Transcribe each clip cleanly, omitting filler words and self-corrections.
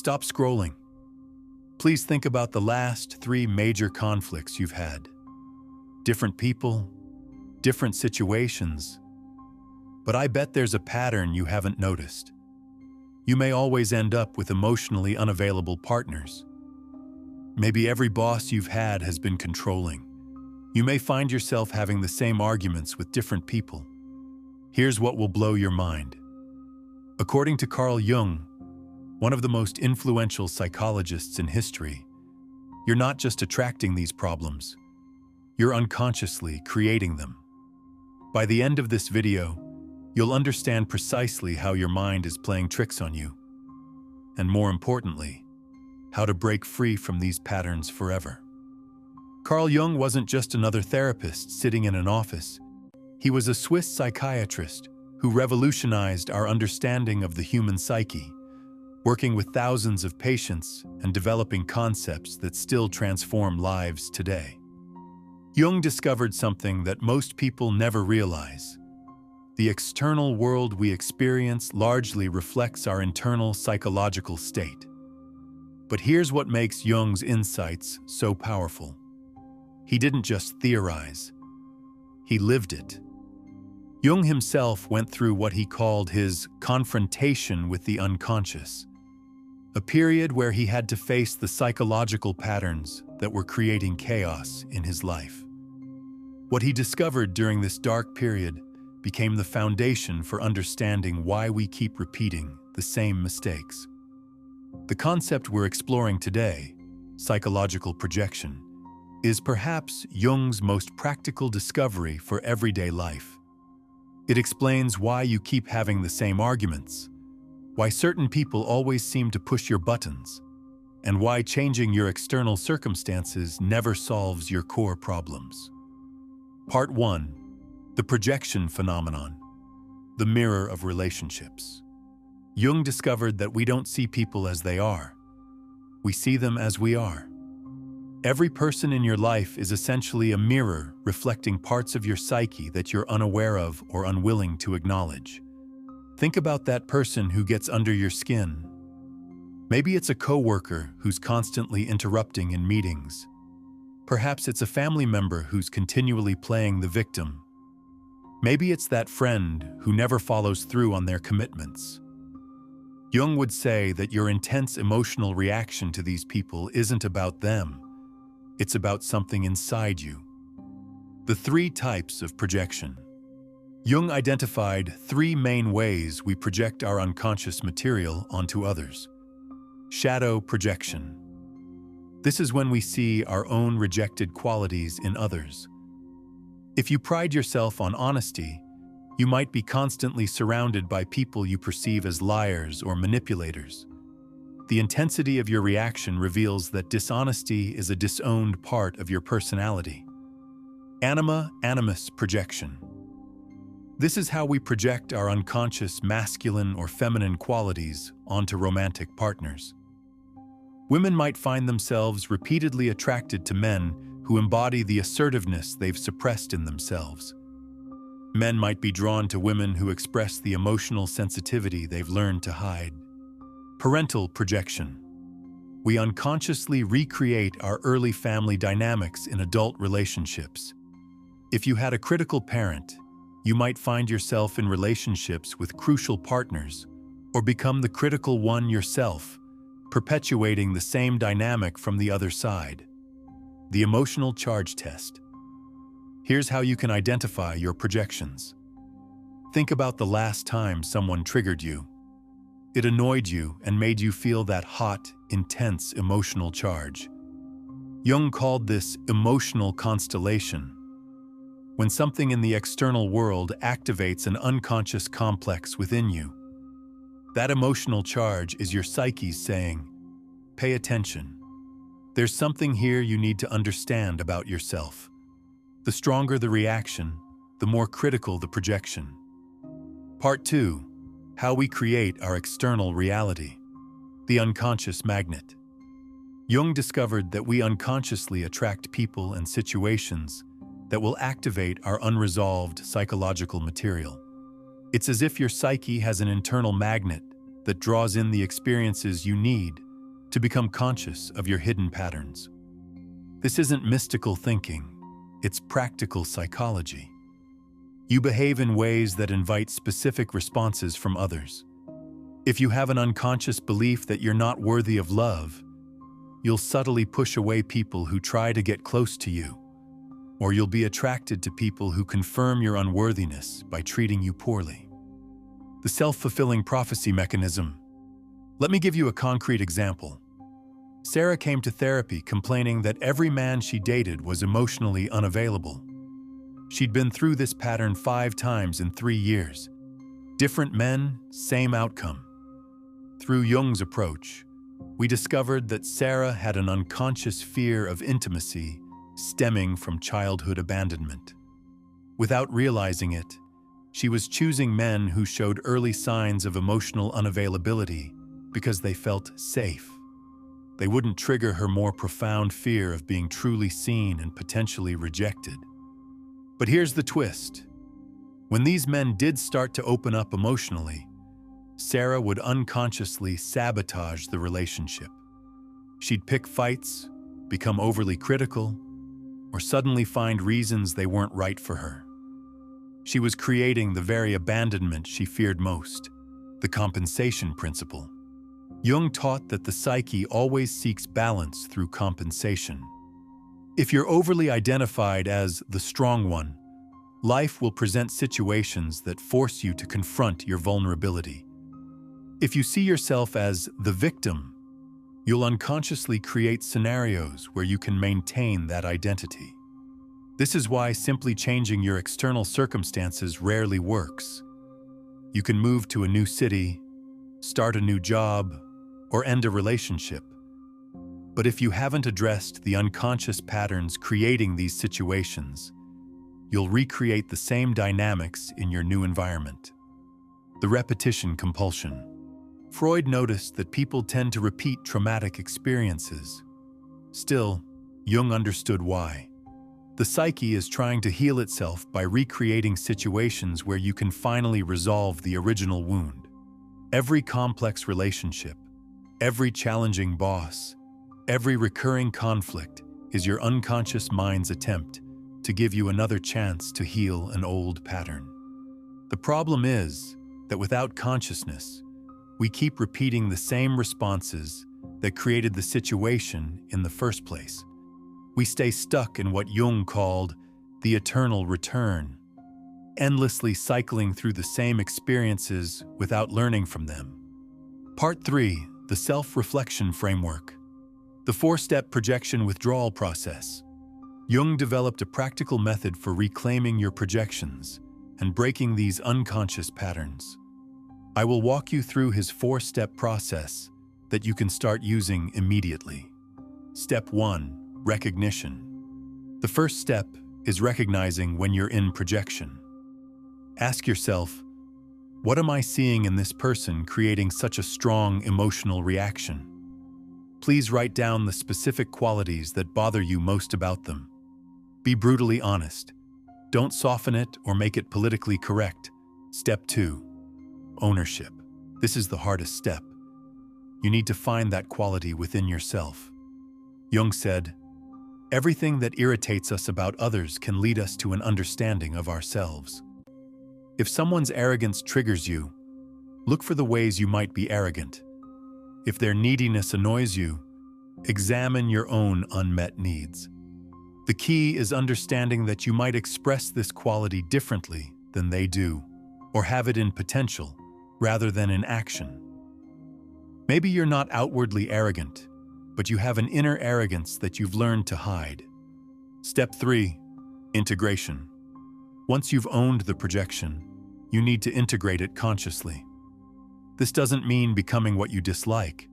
stop scrolling. Please think about the last 3 major conflicts you've had. Different people, different situations. But I bet there's a pattern you haven't noticed. You may always end up with emotionally unavailable partners. Maybe every boss you've had has been controlling. You may find yourself having the same arguments with different people. Here's what will blow your mind. According to Carl Jung, one of the most influential psychologists in history, you're not just attracting these problems, you're unconsciously creating them. By the end of this video, you'll understand precisely how your mind is playing tricks on you, and more importantly, how to break free from these patterns forever. Carl Jung wasn't just another therapist sitting in an office. He was a Swiss psychiatrist who revolutionized our understanding of the human psyche, working with thousands of patients and developing concepts that still transform lives today. Jung discovered something that most people never realize. The external world we experience largely reflects our internal psychological state. But here's what makes Jung's insights so powerful. He didn't just theorize, he lived it. Jung himself went through what he called his confrontation with the unconscious, a period where he had to face the psychological patterns that were creating chaos in his life. What he discovered during this dark period became the foundation for understanding why we keep repeating the same mistakes. The concept we're exploring today, psychological projection, is perhaps Jung's most practical discovery for everyday life. It explains why you keep having the same arguments, why certain people always seem to push your buttons, and why changing your external circumstances never solves your core problems. Part 1. The projection phenomenon, the mirror of relationships. Jung discovered that we don't see people as they are. We see them as we are. Every person in your life is essentially a mirror reflecting parts of your psyche that you're unaware of or unwilling to acknowledge. Think about that person who gets under your skin. Maybe it's a coworker who's constantly interrupting in meetings. Perhaps it's a family member who's continually playing the victim. Maybe it's that friend who never follows through on their commitments. Jung would say that your intense emotional reaction to these people isn't about them. It's about something inside you. The 3 types of projection. Jung identified 3 main ways we project our unconscious material onto others. Shadow projection. This is when we see our own rejected qualities in others. If you pride yourself on honesty, you might be constantly surrounded by people you perceive as liars or manipulators. The intensity of your reaction reveals that dishonesty is a disowned part of your personality. Anima-animus projection. This is how we project our unconscious masculine or feminine qualities onto romantic partners. Women might find themselves repeatedly attracted to men who embody the assertiveness they've suppressed in themselves. Men might be drawn to women who express the emotional sensitivity they've learned to hide. Parental projection. We unconsciously recreate our early family dynamics in adult relationships. If you had a critical parent, you might find yourself in relationships with crucial partners or become the critical one yourself, perpetuating the same dynamic from the other side. The emotional charge test. Here's how you can identify your projections. Think about the last time someone triggered you. It annoyed you and made you feel that hot, intense emotional charge. Jung called this emotional constellation. When something in the external world activates an unconscious complex within you, that emotional charge is your psyche saying, "Pay attention. There's something here you need to understand about yourself." The stronger the reaction, the more critical the projection. Part 2. How we create our external reality. The unconscious magnet. Jung discovered that we unconsciously attract people and situations that will activate our unresolved psychological material. It's as if your psyche has an internal magnet that draws in the experiences you need to become conscious of your hidden patterns. This isn't mystical thinking, it's practical psychology. You behave in ways that invite specific responses from others. If you have an unconscious belief that you're not worthy of love, you'll subtly push away people who try to get close to you, or you'll be attracted to people who confirm your unworthiness by treating you poorly. The self-fulfilling prophecy mechanism. Let me give you a concrete example. Sarah came to therapy complaining that every man she dated was emotionally unavailable. She'd been through this pattern 5 times in 3 years. Different men, same outcome. Through Jung's approach, we discovered that Sarah had an unconscious fear of intimacy stemming from childhood abandonment. Without realizing it, she was choosing men who showed early signs of emotional unavailability because they felt safe. They wouldn't trigger her more profound fear of being truly seen and potentially rejected. But here's the twist. When these men did start to open up emotionally, Sarah would unconsciously sabotage the relationship. She'd pick fights, become overly critical, or suddenly find reasons they weren't right for her. She was creating the very abandonment she feared most, the compensation principle. Jung taught that the psyche always seeks balance through compensation. If you're overly identified as the strong one, life will present situations that force you to confront your vulnerability. If you see yourself as the victim, you'll unconsciously create scenarios where you can maintain that identity. This is why simply changing your external circumstances rarely works. You can move to a new city, start a new job, or end a relationship. But if you haven't addressed the unconscious patterns creating these situations, you'll recreate the same dynamics in your new environment. The repetition compulsion. Freud noticed that people tend to repeat traumatic experiences. Still, Jung understood why. The psyche is trying to heal itself by recreating situations where you can finally resolve the original wound. Every complex relationship, every challenging boss, every recurring conflict is your unconscious mind's attempt to give you another chance to heal an old pattern. The problem is that without consciousness, we keep repeating the same responses that created the situation in the first place. We stay stuck in what Jung called the eternal return, endlessly cycling through the same experiences without learning from them. Part 3. The Self-Reflection Framework. The 4-step projection withdrawal process. Jung developed a practical method for reclaiming your projections and breaking these unconscious patterns. I will walk you through his 4-step process that you can start using immediately. Step 1. Recognition. The first step is recognizing when you're in projection. Ask yourself, what am I seeing in this person creating such a strong emotional reaction? Please write down the specific qualities that bother you most about them. Be brutally honest. Don't soften it or make it politically correct. Step 2. Ownership. This is the hardest step. You need to find that quality within yourself. Jung said, everything that irritates us about others can lead us to an understanding of ourselves. If someone's arrogance triggers you, look for the ways you might be arrogant. If their neediness annoys you, examine your own unmet needs. The key is understanding that you might express this quality differently than they do, or have it in potential rather than in action. Maybe you're not outwardly arrogant, but you have an inner arrogance that you've learned to hide. Step 3. Integration. Once you've owned the projection, you need to integrate it consciously. This doesn't mean becoming what you dislike.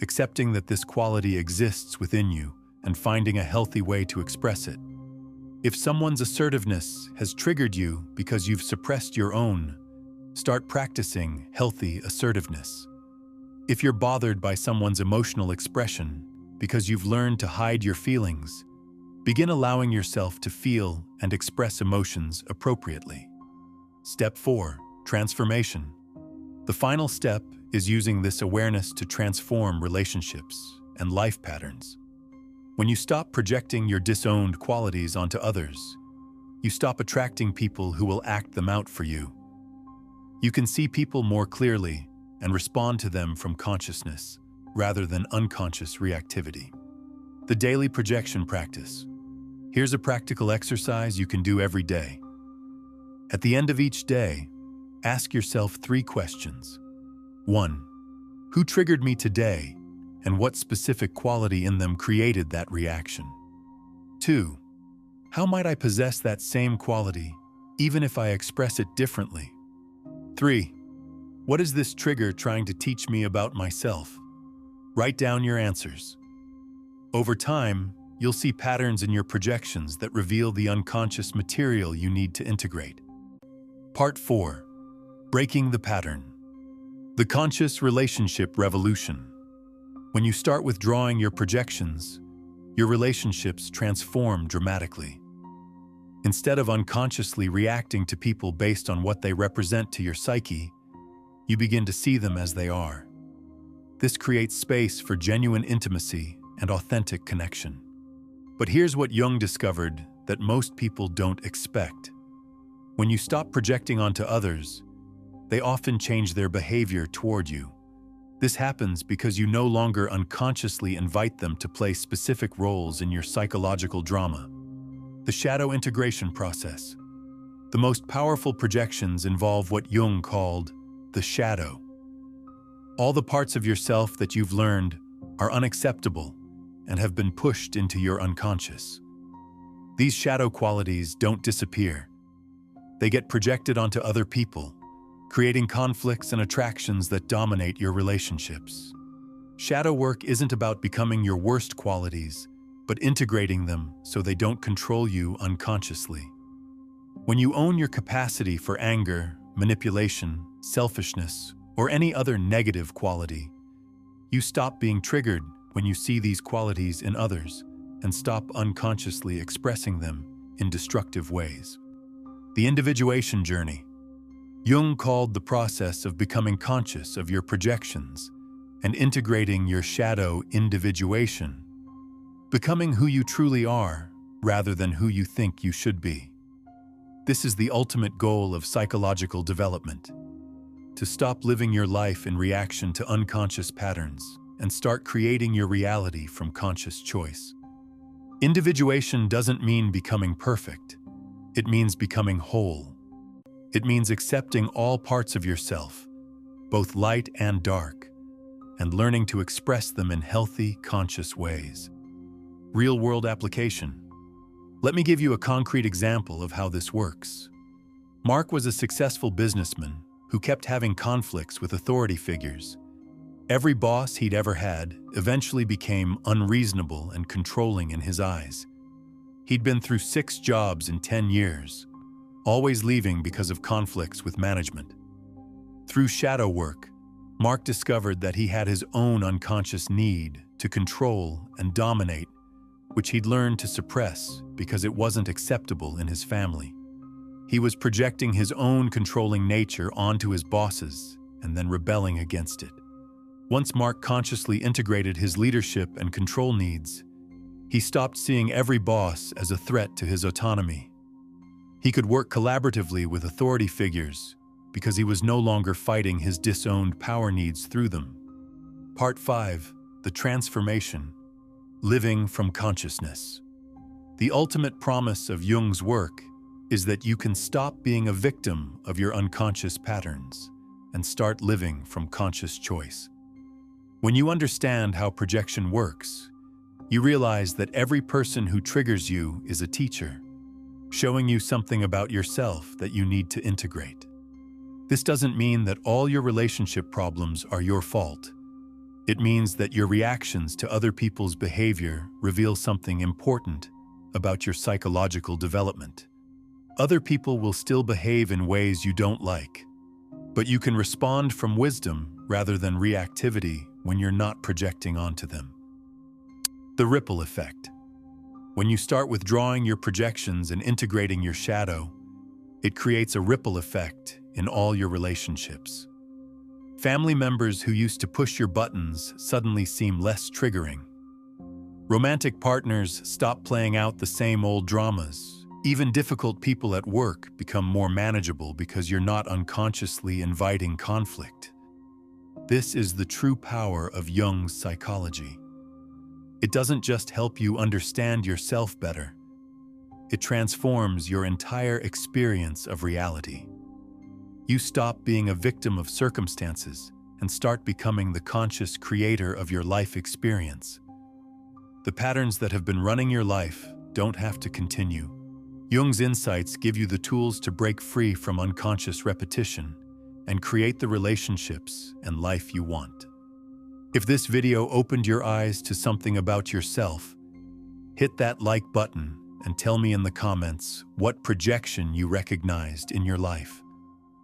Accepting that this quality exists within you and finding a healthy way to express it. If someone's assertiveness has triggered you because you've suppressed your own, start practicing healthy assertiveness. If you're bothered by someone's emotional expression because you've learned to hide your feelings, begin allowing yourself to feel and express emotions appropriately. Step 4. Transformation. The final step is using this awareness to transform relationships and life patterns. When you stop projecting your disowned qualities onto others, you stop attracting people who will act them out for you. You can see people more clearly and respond to them from consciousness rather than unconscious reactivity. The daily projection practice. Here's a practical exercise you can do every day. At the end of each day, ask yourself 3 questions. 1. Who triggered me today, and what specific quality in them created that reaction? 2. How might I possess that same quality, even if I express it differently? 3. What is this trigger trying to teach me about myself? Write down your answers. Over time, you'll see patterns in your projections that reveal the unconscious material you need to integrate. Part 4. Breaking the pattern. The conscious relationship revolution. When you start withdrawing your projections, your relationships transform dramatically. Instead of unconsciously reacting to people based on what they represent to your psyche, you begin to see them as they are. This creates space for genuine intimacy and authentic connection. But here's what Jung discovered that most people don't expect. When you stop projecting onto others, they often change their behavior toward you. This happens because you no longer unconsciously invite them to play specific roles in your psychological drama. The shadow integration process. The most powerful projections involve what Jung called the shadow. All the parts of yourself that you've learned are unacceptable and have been pushed into your unconscious. These shadow qualities don't disappear. They get projected onto other people, creating conflicts and attractions that dominate your relationships. Shadow work isn't about becoming your worst qualities, but integrating them so they don't control you unconsciously. When you own your capacity for anger, manipulation, selfishness, or any other negative quality, you stop being triggered when you see these qualities in others and stop unconsciously expressing them in destructive ways. The individuation journey. Jung called the process of becoming conscious of your projections and integrating your shadow individuation, becoming who you truly are rather than who you think you should be. This is the ultimate goal of psychological development: to stop living your life in reaction to unconscious patterns and start creating your reality from conscious choice. Individuation doesn't mean becoming perfect. It means becoming whole. It means accepting all parts of yourself, both light and dark, and learning to express them in healthy, conscious ways. Real-world application. Let me give you a concrete example of how this works. Mark was a successful businessman who kept having conflicts with authority figures. Every boss he'd ever had eventually became unreasonable and controlling in his eyes. He'd been through 6 jobs in 10 years, always leaving because of conflicts with management. Through shadow work, Mark discovered that he had his own unconscious need to control and dominate, which he'd learned to suppress because it wasn't acceptable in his family. He was projecting his own controlling nature onto his bosses and then rebelling against it. Once Mark consciously integrated his leadership and control needs, he stopped seeing every boss as a threat to his autonomy. He could work collaboratively with authority figures because he was no longer fighting his disowned power needs through them. Part 5. The transformation. Living from consciousness. The ultimate promise of Jung's work is that you can stop being a victim of your unconscious patterns and start living from conscious choice. When you understand how projection works, you realize that every person who triggers you is a teacher, showing you something about yourself that you need to integrate. This doesn't mean that all your relationship problems are your fault. It means that your reactions to other people's behavior reveal something important about your psychological development. Other people will still behave in ways you don't like, but you can respond from wisdom rather than reactivity when you're not projecting onto them. The ripple effect. When you start withdrawing your projections and integrating your shadow, it creates a ripple effect in all your relationships. Family members who used to push your buttons suddenly seem less triggering. Romantic partners stop playing out the same old dramas. Even difficult people at work become more manageable because you're not unconsciously inviting conflict. This is the true power of Jung's psychology. It doesn't just help you understand yourself better. It transforms your entire experience of reality. You stop being a victim of circumstances and start becoming the conscious creator of your life experience. The patterns that have been running your life don't have to continue. Jung's insights give you the tools to break free from unconscious repetition and create the relationships and life you want. If this video opened your eyes to something about yourself, hit that like button and tell me in the comments what projection you recognized in your life.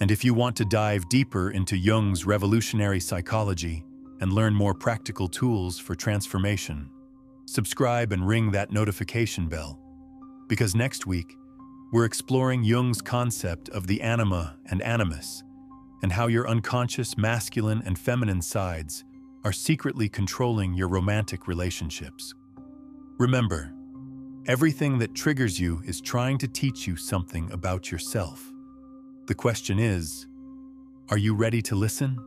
And if you want to dive deeper into Jung's revolutionary psychology and learn more practical tools for transformation, subscribe and ring that notification bell. Because next week, we're exploring Jung's concept of the anima and animus, and how your unconscious masculine and feminine sides are secretly controlling your romantic relationships. Remember, everything that triggers you is trying to teach you something about yourself. The question is, are you ready to listen?